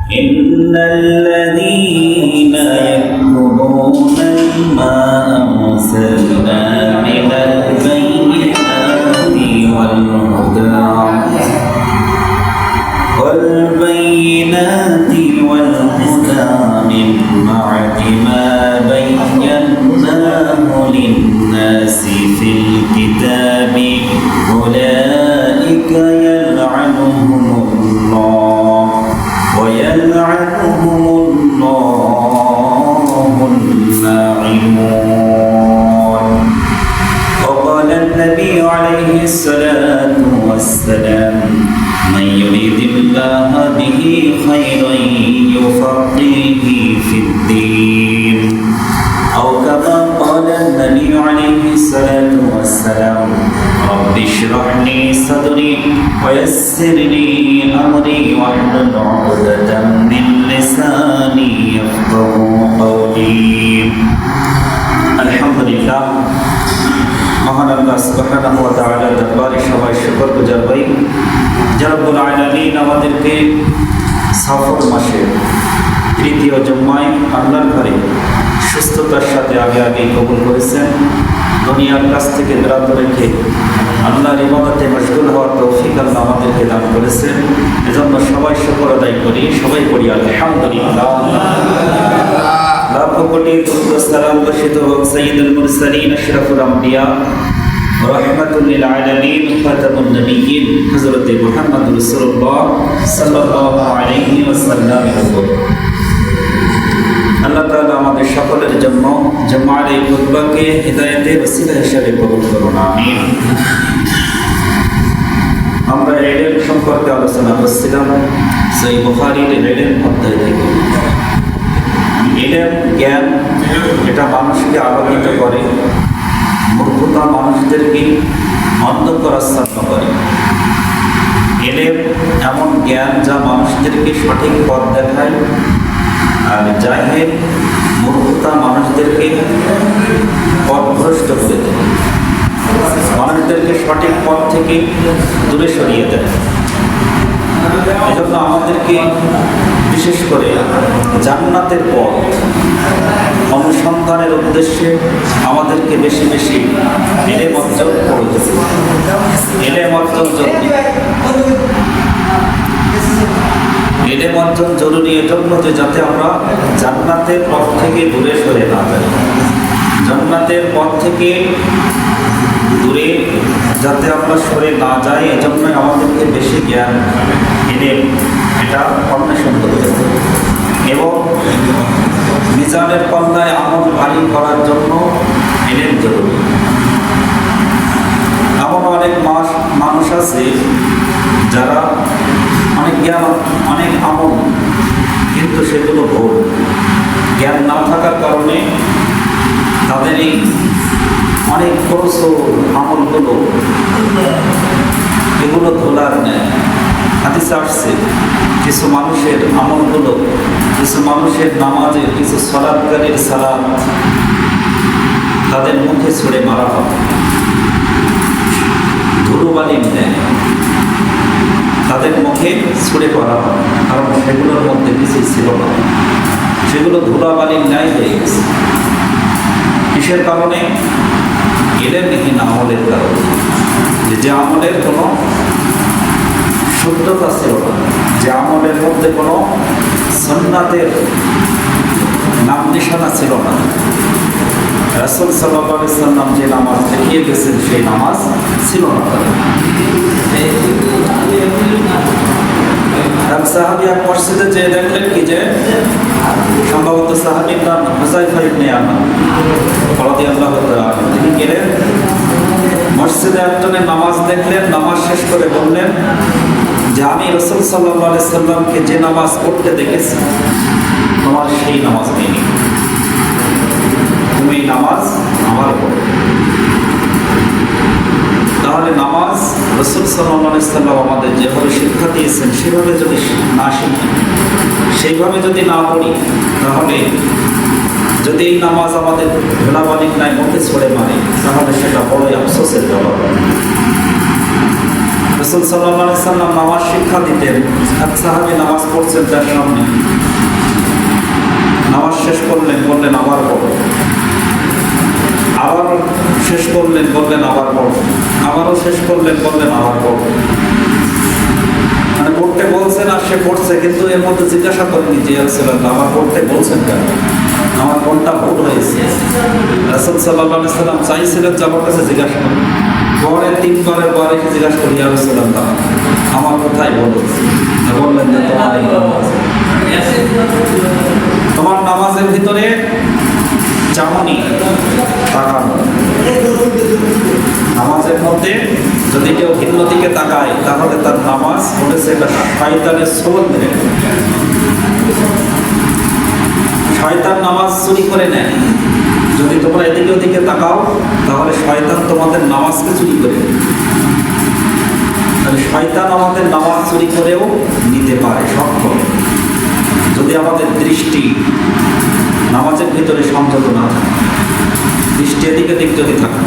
إن الذين يكتمون ما أرسلنا من البينات والهدى من بعد ما بيناه للناس في الكتاب أولئك يلعنهم الله ويلعنهم الله اللاعنون. وقال النبي عليه الصلاة والسلام من يريد الله به خيرا يفقهه في الدين أو كما قال النبي عليه الصلاة والسلام رب اشرح لي صدري ويسر لي أمري واحلل عقدة من لساني يفقهوا قولي. الحمد لله, মহান আল্লাহ সুবহানাহু ওয়া তাআলার দরবারে সবাই শুকরগুজার হই যে রব্বুল আলামিন আমাদেরকে সফর মাসে তৃতীয় জুম্মায় আল্লাহর ঘরে সুস্থতার সাথে আগে কবুল করেছেন। দুনিয়ার কাছ থেকে বিরত রেখে আল্লাহর ইবাদতে মশগুল হওয়ার তৌফিক আল্লাহ আমাদেরকে দান করেছেন। এজন্য সবাই শুকর আদায় করি, সবাই পড়ি আলহামদুলিল্লাহ। লাখো কোটি দুরূদ সালাম বর্ষিত হোক সাইয়্যিদুল মুরসালিন আশরাফুল আম্বিয়া রাহমাতুল লিল আলামিন খাতামুন নবিয়্যিন হযরত মুহাম্মদ রাসূলুল্লাহ সাল্লাল্লাহু আলাইহি ওয়াসাল্লামের উপর। আল্লাহ তাআলা আমাদের সকলের জন্য জুমার এই খুতবাকে হিদায়াতের ওসিলা হিসেবে কবুল করুন, আমিন। আমরা ইলম সম্পর্কে আলোচনা করছিলাম সহিহ বুখারীর ইলম অধ্যায় থেকে। ইলম জ্ঞান, এটা মানুষকে আলোকিত করে, মূর্খতা মানুষদেরকে অন্ধকারাচ্ছন্ন করে। ইলম এমন জ্ঞান যা মানুষদেরকে সঠিক পথ দেখায়, আর জাহেল মূর্খতা মানুষদেরকে পথভ্রষ্ট করে দেয়, মানুষদেরকে সঠিক পথ থেকে দূরে সরিয়ে দেয়। এজন্য আমাদেরকে বিশেষ করে জান্নাতের পথ অনুসন্ধানের উদ্দেশ্যে আমাদেরকে বেশি বেশি ইলম অর্জন করতে হবে। ইলম অর্জন জরুরি এজন্য যে যাতে আমরা জান্নাতের পথ থেকে দূরে সরে না যাই, জান্নাতের পথ থেকে দূরে যাতে আমরা সরে না যাই, এজন্যই আমাদেরকে বেশি জ্ঞান ইলম এটা অন্বেষণ করতে হবে। এবং মিজানের পাল্লায় আমল ভারী করার জন্য ইলম জরুরি। এমন অনেক মানুষ আছে যারা অনেক জ্ঞান, অনেক আমল, কিন্তু সেগুলো ভুল। জ্ঞান না থাকার কারণে তাদের এই অনেক প্রচুর আমলগুলো এগুলো ধোলার নেয়। হাদিসে আসছে কিছু মানুষের আমলগুলো, কিছু মানুষের নামাজের, কিছু সালাতকারীর সালাত তাদের মুখে ছুঁড়ে মারা হবে, ধুলোবালি নেয়, তাদের মুখে ছুঁড়ে মারা হবে, কারণ সেগুলোর মধ্যে কিছু ছিল না, সেগুলো ধুলাবালির ন্যায় হয়ে গেছে। কিসের কারণে? ইলমহীন আমলের কারণে। যে আমলের কোনো শুদ্ধতা ছিল না, যে আমলের মধ্যে কোনো সুন্নাতের নাম নিশানা ছিল না। রাসূল সাল্লাল্লাহু আলাইহি ওয়াসাল্লাম যে নামাজ দেখিয়ে গেছেন সেই নামাজ ছিল না। এক সাহাবী এক মসজিদে যেয়ে দেখলেন কি যে সম্ভবত সাহাবীর নাম হুযায়ফা ইবনে ইয়ামান রাদিয়াল্লাহু তাআলা, তিনি গেলেন মসজিদে একজনের নামাজ দেখলেন, নামাজ শেষ করে বললেন যে আমি রাসূল সাল্লাল্লাহু আলাইহি ওয়াসাল্লামকে যে নামাজ পড়তে দেখেছি তোমার সেই নামাজ নেই, তুমি নামাজ আমার পড়ো। তাহলে নামাজ রাসূল সাল্লাল্লাহু আলাইহি ওয়াসাল্লাম আমাদের যেভাবে শিক্ষা দিয়েছেন সেভাবে যদি না শিখি, সেইভাবে যদি না পড়ি, তাহলে যদি এই নামাজ আমাদের ধুলাবালির ন্যায় মুখে ছড়ে মারে, তাহলে সেটা বড়ই আফসোসের ব্যাপার। রাসূল সাল্লাল্লাহু আলাইহি সাল্লাম নামাজ শিক্ষা দিতেন। এক সাহাবী নামাজ পড়ছেন তার সামনে, নামাজ শেষ করলেন, বললেন আবার পড়ো, আবার শেষ করলেন, বললেন আবার পড়ো, আবারও শেষ করলেন, বললেন আবার পড়ো। মানে পড়তে বলছেন আর সে পড়ছে, কিন্তু এর মধ্যে জিজ্ঞাসা করেনি যে রাসূলুল্লাহ আবার পড়তে বলছেন কেন, আমার কোনটা ভুল হয়েছে। রাসূল সাল্লাল্লাহু আলাইহি সাল্লাম চাইছিলেন যে আমার কাছে জিজ্ঞাসা করুন। পরে তিনবারের পরে জিজ্ঞাসা করি ইয়া রাসূলুল্লাহ আমার কোথায় ভুল হয়েছে। বললেন যে তোমার নামাজের ভিতরে চামনি তাকানো। নামাজের মধ্যে যদি কেউ ভিন্ন দিকে তাকায় তাহলে তার নামাজ বলেছে এটা শয়তানের সোবত মেরে। শয়তান নামাজ চুরি করে নেয়। যদি তোমরা এদিকে ওদিকে তাকাও তাহলে শয়তান তোমাদের নামাজকে চুরি করে নেয়। তাহলে শয়তান আমাদের নামাজ চুরি করেও নিতে পারে সক্ষম, যদি আমাদের দৃষ্টি নামাজের ভিতরে সংযত না থাকে, দৃষ্টি এদিকে দিক যদি থাকে।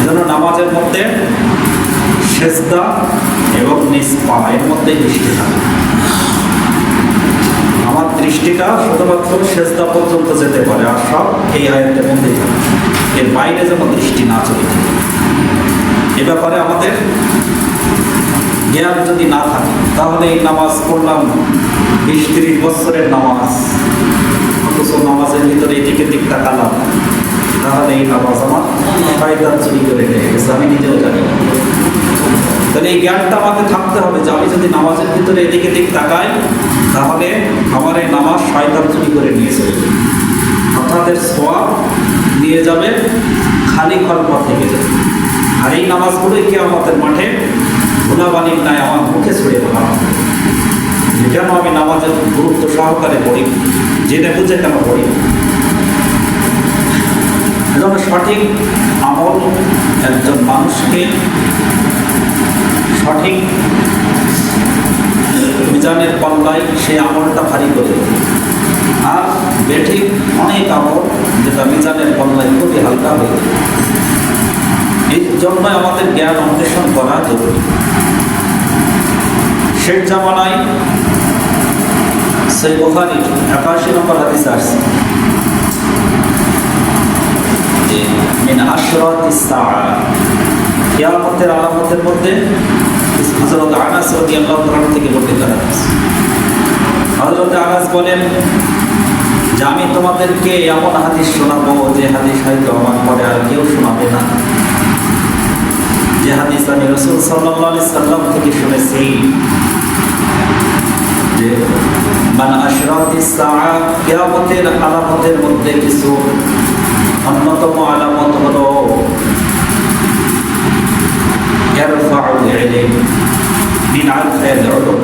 এজন্য নামাজের মধ্যে সেজদা এবং নিচ পা এর মধ্যে দৃষ্টি থাকে। আমার দৃষ্টিটা শুধুমাত্র সেজদা পর্যন্ত যেতে পারে, আর সব এই আয়াতের মধ্যেই থাকে। এর বাইরে যেন দৃষ্টি না চলে থাকে। এ ব্যাপারে আমাদের জ্ঞান যদি না থাকে তাহলে এই নামাজ পড়লাম 20-30 বছরের নামাজ, অথচ নামাজের ভিতরে এদিকে দিক তাকালাম, তাহলে এই নামাজ আমার শয়তান চুরি করে নিয়ে গেছে, আমি নিজেও জানি। তাহলে এই জ্ঞানটা আমাকে থাকতে হবে যে আমি যদি নামাজের ভিতরে এদিকে দিক তাকাই তাহলে আমার এই নামাজ শয়তান চুরি করে নিয়েছে, অর্থাৎ এর সওয়াব নিয়ে যাবে, খালি কল্প থেকে যাবে। আর এই নামাজগুলোই কিয়ামতের মাঠে ধুলাবালির ন্যায় আমার মুখে ছড়িয়ে দেওয়া হবে যে কেন আমি নামাজের গুরুত্ব সহকারে পড়ি, জেনে বুঝে কেন পড়ি। এজন্য সঠিক আমল একজন মানুষকে সঠিক মিজানের পাল্লায় সেই আমলটা ভারী করে, আর বেঠিক অনেক আমল যেটা মিজানের পাল্লায় খুবই হালকা হয়ে। এই জন্যই আমাদের জ্ঞান অন্বেষণ করা জরুরি। শেষ জামানায় সহিহ বুখারী 81 নম্বর হাদিসে আসছে যে মিন আশরাতিস সাআ, কিয়ামতের আলামতের মধ্যে হযরত আনাস রাদিয়াল্লাহু তাআলা থেকে বর্ণিত হাদিস। হযরত আনাস বলেন যে আমি তোমাদেরকে এমন হাদিস শোনাবো যে হাদিস হয়তো আমার পরে আর কেউ শোনাবে না, যে হাদিস আমি রাসূল সাল্লাল্লাহু আলাইহি সাল্লাম থেকে শুনেছি যে মান আশরাতিস সাআ, কিয়ামতের আলামতের মধ্যে কিছু অন্যতম আলামত হলো ইয়ারফাউল ইলম মিন আল-ইলম,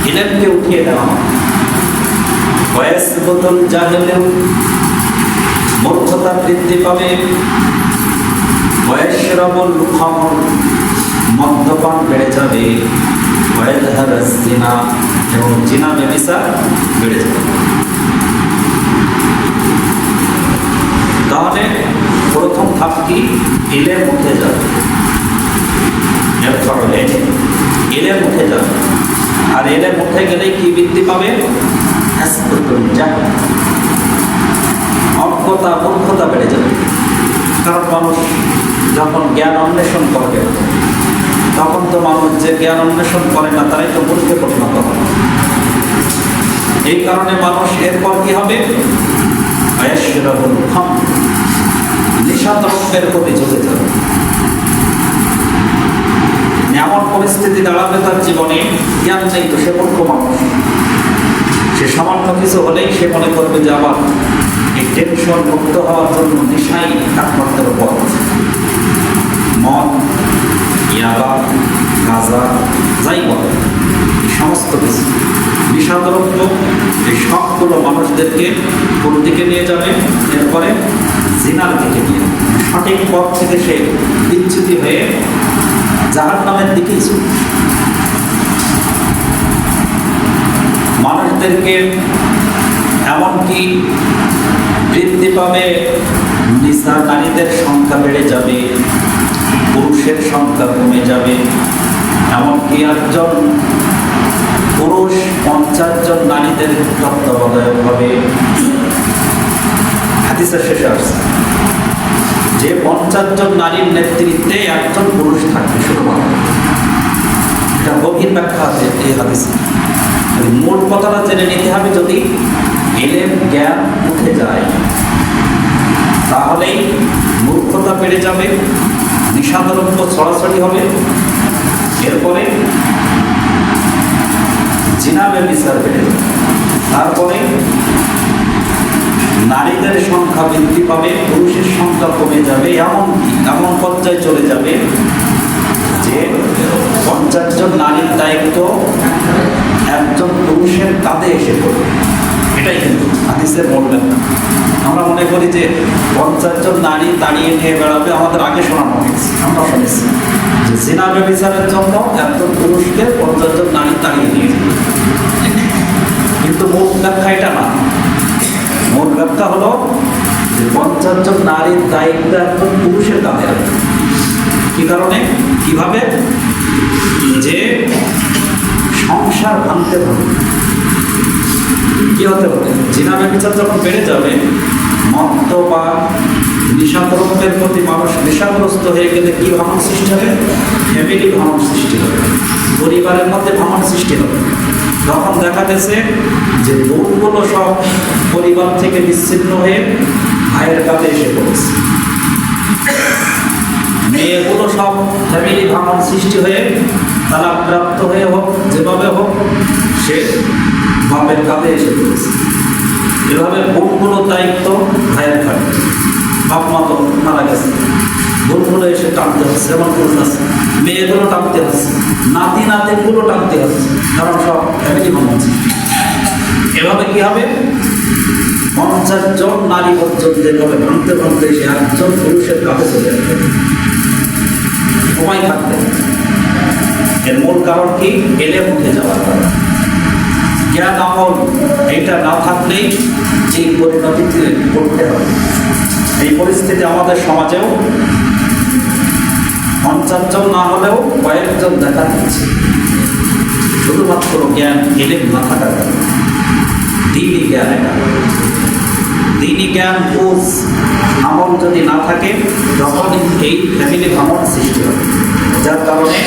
ইলমকে উঠিয়ে দেওয়া, ওয়ায়াসবুতুল জাহিলু, মূর্খতা বৃদ্ধি পাবে, ওয়ায়াশরাবুল খামর, মদ্যপান বেড়ে যাবে, ওয়ায়াযহারাজ জিনা, এবং জিনা ব্যভিচার বেড়ে যাবে। তাহলে প্রথম ধাপ কি? ইলম উঠে যাবে, ইলম উঠে যাবে। আর ইলম উঠে গেলে কি বৃদ্ধি পাবে? অজ্ঞতা মূর্খতা বেড়ে যাবে। কারণ মানুষ যখন জ্ঞান অন্বেষণ করবে তখন তো মানুষ যে জ্ঞান অন্বেষণ করে না তারাই তো মূর্খে পরিণত হবে। এই কারণে মানুষ এরপর কি হবে? নিশাদ্রব্যের প্রতি ঝুঁকে যাবে। এমন পরিস্থিতি দাঁড়াবে তার জীবনে, জ্ঞান নেই তো সে মূর্খ মানুষ, সে সামান্য কিছু হলেই সে মনে করবে যে আমার এই টেনশন মুক্ত হওয়ার জন্য নেশাই একমাত্র পথ। মদ, ইয়াবা, গাঁজা, যাই বলে এই সমস্ত কিছু নিশাদ্রব্য, এই সবগুলো মানুষদেরকে কোন দিকে নিয়ে যাবে? এরপরে জিনার দিকে নিয়ে, সঠিক পথ থেকে সে বিচ্যুতি হয়ে জাহান্নামের দিকেই চলবে। মানুষদেরকে এমনকি বৃদ্ধি পাবে, নিসা নারীদের সংখ্যা বেড়ে যাবে, পুরুষের সংখ্যা কমে যাবে। এমনকি একজন পুরুষ 50 জন নারীদের তত্ত্বাবধায়ক হবে। হাদিসের শেষে আসছে যে 50 জন নারীর নেতৃত্বে একজন পুরুষ থাকবে শুধুমাত্র। এটা গভীর ব্যাখ্যা আছে এই হাদিসে। মূল কথাটা জেনে নিতে হবে, যদি ইলম জ্ঞান উঠে যায় তাহলেই মূর্খতা বেড়ে যাবে, নিশাদ্রব্য ছড়াছড়ি হবে, এরপরে জিনা ব্যভিচার বেড়ে যাবে, তারপরে নারীদের সংখ্যা বৃদ্ধি পাবে, পুরুষের সংখ্যা কমে যাবে, এমন পর্যায়ে চলে যাবে যে 50 জন নারীর দায়িত্ব একজন পুরুষের কাঁধে এসে পড়বে। এটাই কিন্তু হাদিসের মূল ব্যাখ্যা। আমরা মনে করি যে 50 জন নারী দাঁড়িয়ে নিয়ে বেড়াবে, আমাদের আগে শোনানো হয়েছে, আমরা শুনেছি যে জিনা ব্যভিচারের জন্য একজন পুরুষকে 50 জন নারী দাঁড়িয়ে নিয়ে যাবে। কিন্তু মূল ব্যাখ্যা এটা না। মূল ব্যাখ্যা হলো যে 50 জন নারীর দায়িত্ব একজন পুরুষের কাঁধে আছে। কি কারণে? কিভাবে? যে সংসার ভাঙতে হবে। কি হতে হবে? জিনা ব্যভিচার যখন বেড়ে যাবে, মদ্যপান নিশাদ্রব্যের প্রতি মানুষ নেশাগ্রস্ত হয়ে গেলে কি ভাঙন সৃষ্টি হবে? ফ্যামিলি ভাঙন সৃষ্টি হবে, পরিবারের মধ্যে ভাঙন সৃষ্টি হবে। তখন দেখা গেছে যে বোনগুলো সব পরিবার থেকে বিচ্ছিন্ন হয়ে ভাইয়ের কাছে এসে পড়েছে, মেয়েগুলো সব ফ্যামিলি ভাঙন সৃষ্টি হয়ে তালাকপ্রাপ্ত হয়ে হোক, যেভাবে হোক সে বাপের কাছে এসে পড়েছে। এভাবে বোনগুলোর দায়িত্ব ভাইয়ের ঘাটে, বাপ মা তো মারা গেছে, বোনগুলো এসে টানতে হচ্ছে, এমন করুন আছে, মেয়েগুলো টানতে হচ্ছে, নাতি নাতিগুলো টানতে হচ্ছে, কারণ সব ফ্যামিলি ভাঙন সৃষ্টি। এভাবে কি হবে? 50 জন নারী পর্যন্ত এভাবে ভাঙতে ভাঙতে এসে একজন পুরুষের কাছে চলে আসবে, সময় থাকতে। এর মূল কারণ কি? এলেম উঠে যাওয়ার কারণ। জ্ঞান আমল এইটা না থাকলেই এই পরিণতিতে করতে হবে। এই পরিস্থিতি আমাদের সমাজেও 50 জন না হলেও কয়েকজন দেখা দিচ্ছে, শুধুমাত্র জ্ঞান এলেম না থাকার কারণে। দিনই জ্ঞান, এটা দিনই জ্ঞান বুঝ আমল যদি না থাকে তখন এই ফ্যামিলি ভাঙন সৃষ্টি হবে, যার কারণে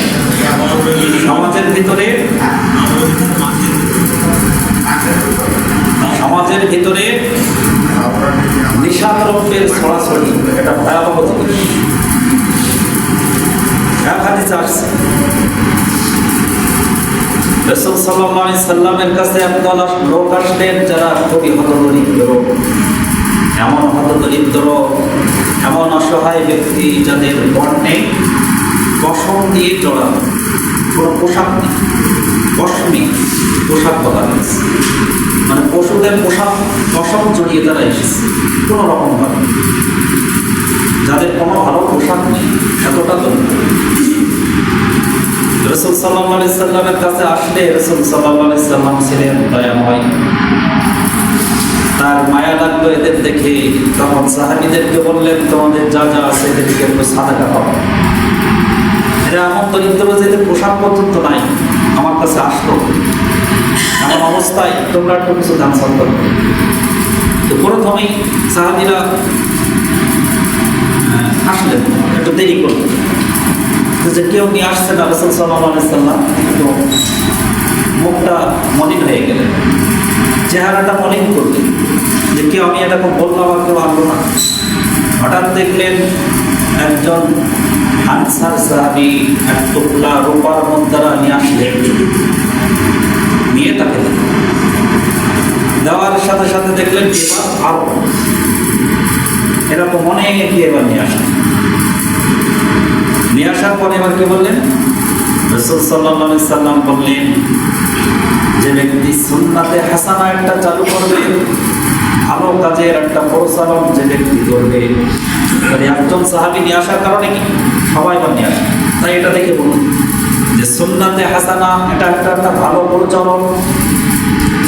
সমাজের ভিতরে নিশাদ্রব্যের ছড়াছড়ি, এটা ভয়াবহ জিনিস। হাদিসে আসছে রাসূল সাল্লাল্লাহু আলাইহি সাল্লামের কাছে একদল লোক আসলেন যারা খুবই হতদরিদ্র, এমন অসহায় ব্যক্তি যাদের বর্ণে পশম দিয়ে জড়ানো, কোনো পোশাক নেই, পশমি পোশাক বলা হয়েছে, মানে পশুদের পোশাক পশম জড়িয়ে তারা এসেছে কোনো রকমভাবে, যাদের কোনো ভালো পোশাক নেই, এতটা তো। রাসূল সাল্লাল্লাহু আলাইহি সাল্লামের কাছে আসলে রাসূল সাল্লাল্লাহু আলাইহি সাল্লাম ছিলেন দয়াময়, তার মায়া লাগলো এদের দেখে। তখন সাহাবীদেরকে বললেন, তোমাদের যা যা আছে এদেরকে একটু সাদাকা পাবো। এরা এমন দরিদ্র যে এদের পোশাক পর্যন্ত নাই, আমার কাছে আসলো, এমন অবস্থায় তোমরা একটু কিছু দান সাদ করো। তো প্রথমেই সাহাবীরা আসলেন, একটু দেরি করলো, যে কেউ নিয়ে আসছে না। রাসূল সাল্লাল্লাহু আলাইহি সাল্লাম তো মুখটা মলিন হয়ে গেলেন, চেহারাটা মলিন করলেন, যে কেউ আমি এটা বললাম আর কেউ আনলো না। হঠাৎ দেখলেন একজন আনসার সাহাবী এক টুকরা রূপার মুদ্রা নিয়ে আসলেন, নিয়ে তাকে দেওয়ার সাথে সাথে দেখলেন এবার আরো এরকম অনেক এবার নিয়ে আসলেন। নিয়ে আসার পরে এবার কি বললেন? রাসূল সাল্লাল্লাহু আলাইহি সাল্লাম বললেন, যে ব্যক্তি সুন্নাতে হাসানা একটা চালু করবে, ভালো কাজের একটা প্রচলন যে ব্যক্তি করবে। মানে একজন সাহাবী নিয়ে আসার কারণে কি সবাই নিয়ে আসে, তাই এটা দেখে বলুন যে সুন্নাতে হাসানা এটা একটা ভালো প্রচলন,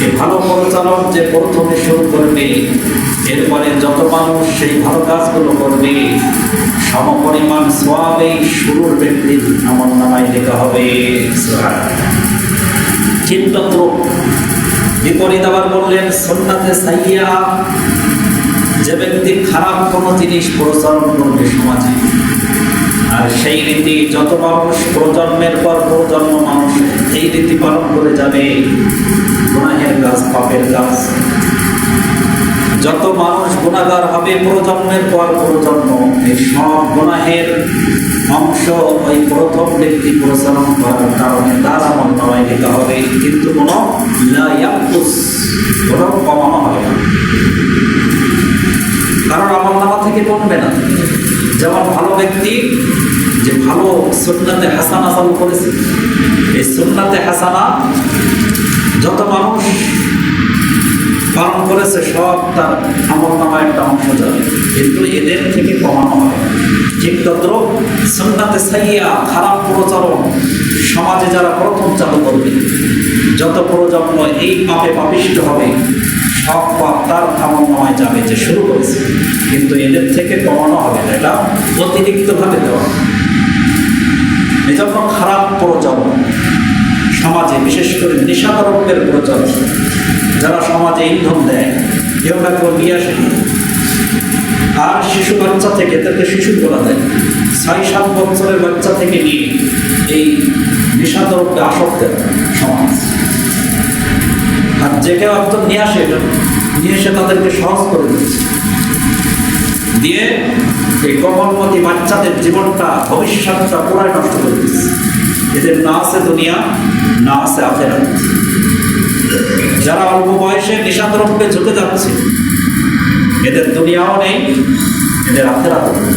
এই ভালো পরিচালক যে প্রথমে শুরু করবে, এরপরে যত মানুষ সেই ভালো কাজগুলো করবে, সমপরিমাণ সওয়াব এই শুরুর ব্যক্তির আমলনামায় লেখা হবে। চিন্তাত্র বিপরীত আবার বললেন সুন্নাতে সাইয়্যা, যে ব্যক্তি খারাপ কোনো জিনিস প্রচলন করবে সমাজে, আর সেই রীতি যত মানুষ প্রজন্মের পর প্রজন্ম মানুষ এই রীতি পালন করে যাবে, গুনাহের কাজ, পাপের কাজ, যত মানুষ গুনাহগার হবে প্রজন্মের পর প্রজন্ম, এই সব গুনাহের অংশ ওই প্রথম ব্যক্তি প্রচলন করার কারণে তার আমলনামায় লেখা হবে, কিন্তু কোনো লা ইয়াকুস, কোনো কমানো হবে না, কারণ আমলনামা থেকে কমবে না। যেমন ভালো ব্যক্তি যে ভালো সুন্নাতে হাসানা চালু করেছে, এই সুন্নাতে হাসানা যত মানুষ পালন করেছে সব তার আমলনামায় একটা অংশ যাবে, কিন্তু এদের থেকে কমানো হবে। ঠিক তদ্র সুন্নাতে সাইয়্যা, খারাপ প্রচলন সমাজে যারা প্রথম চালু করবে, যত প্রজন্ম এই পাপে পাপিষ্ট হবে, সব পাপ তার আমলনামায় যাবে যে শুরু করেছে, কিন্তু এদের থেকে কমানো হবে না, এটা অতিরিক্তভাবে দেওয়া। এই জন্য খারাপ প্রচলন সমাজে, বিশেষ করে নেশাদ্রব্যের প্রচলন, যারা সমাজে ইন্ধন দেয়, কেউ না কেউ নিয়ে আসে, আর শিশু বাচ্চা থেকে তাদেরকে শিশু বলা দেয়, 6-7 বছরের বাচ্চা থেকে নিয়ে এই নেশাদ্রব্যে আসক্ত সমাজ। আর যে কেউ একজন নিয়ে এসে তাদেরকে সহজ করে দিচ্ছে, দিয়ে এই কমলমতি বাচ্চাদের জীবনটা, ভবিষ্যৎটা পুরাই নষ্ট করে দিচ্ছে। এদের না আছে দুনিয়া, না আছে আখিরাত। যারা অল্প বয়সে নেশাদ্রব্যে ঝুঁকে যাচ্ছে, এদের দুনিয়াও নেই, এদের আখিরাতও নেই,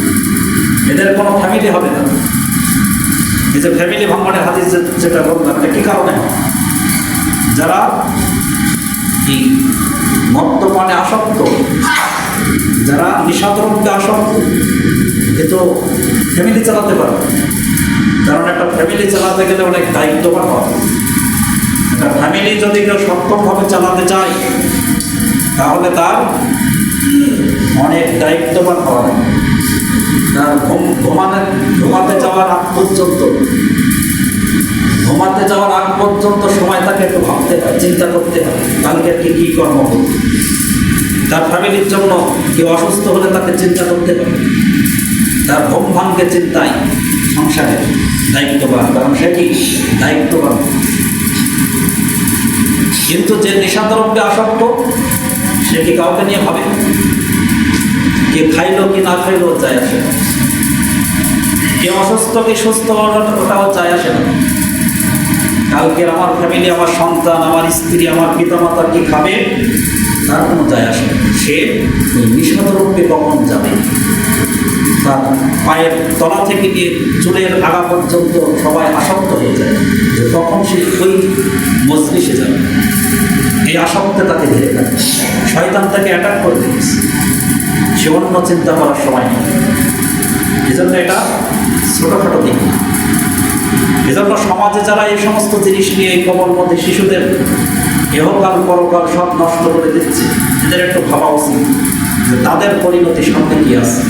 এদের কোনো ফ্যামিলি হবে না। এই যে ফ্যামিলি ভাঙনের হাদিস যেটা বললাম, এটা কি কারণে? যারা এই মদ্যপানে আসক্ত, যারা নেশাদ্রব্যে আসক্ত, এ তো ফ্যামিলি চালাতে পারে, কারণ একটা ফ্যামিলি চালাতে গেলে অনেক দায়িত্ববান হয়। একটা ফ্যামিলি যদি কেউ সক্ষমভাবে চালাতে চায়, তাহলে তার অনেক দায়িত্ববান হওয়া লাগে। তার ঘুমাতে যাওয়ার আগ পর্যন্ত সময় তাকে একটু ভাবতে হয়, চিন্তা করতে হয়, কালকে কি কর্ম করবে। তার ফ্যামিলির জন্য কেউ অসুস্থ হলে তাকে চিন্তা করতে হয়, তার ঘুম ভাঙকে চিন্তায় সংসারের দায়িত্ববান, কারণ সে কি দায়িত্ববান। কিন্তু যে নেশাদ্রব্যে আসক্ত, সে কি কাউকে নিয়ে ভাবে? কে খাইলো কি না খাইলো যায় আসে না, কে অসুস্থ কি সুস্থ ওটাও যায় আসে না। কালকের আমার ফ্যামিলি, আমার সন্তান, আমার স্ত্রী, আমার পিতামাতা কি খাবে তার কোনো যায় আসে না। সে ওই নেশাদ্রব্যে কখন যাবে, তার পায়ের তলা থেকে নিয়ে চুলের আগা পর্যন্ত সবাই আসক্ত হয়ে যায়, যে তখন সে ওই মজলিসে যাবে। এই আসক্তে তাকে ঘিরে থাকে, শয়তান তাকে অ্যাটাক করে দিয়েছে, সে অন্য চিন্তা করার সময় নেই। এজন্য এটা ছোটোখাটো দিক। এজন্য সমাজে যারা এই সমস্ত জিনিস নিয়ে এই কমলমতি শিশুদের ইহকাল পরকাল সব নষ্ট করে দিচ্ছে, এদের একটু ভাবা উচিত যে তাদের পরিণতি সামনে কি আছে।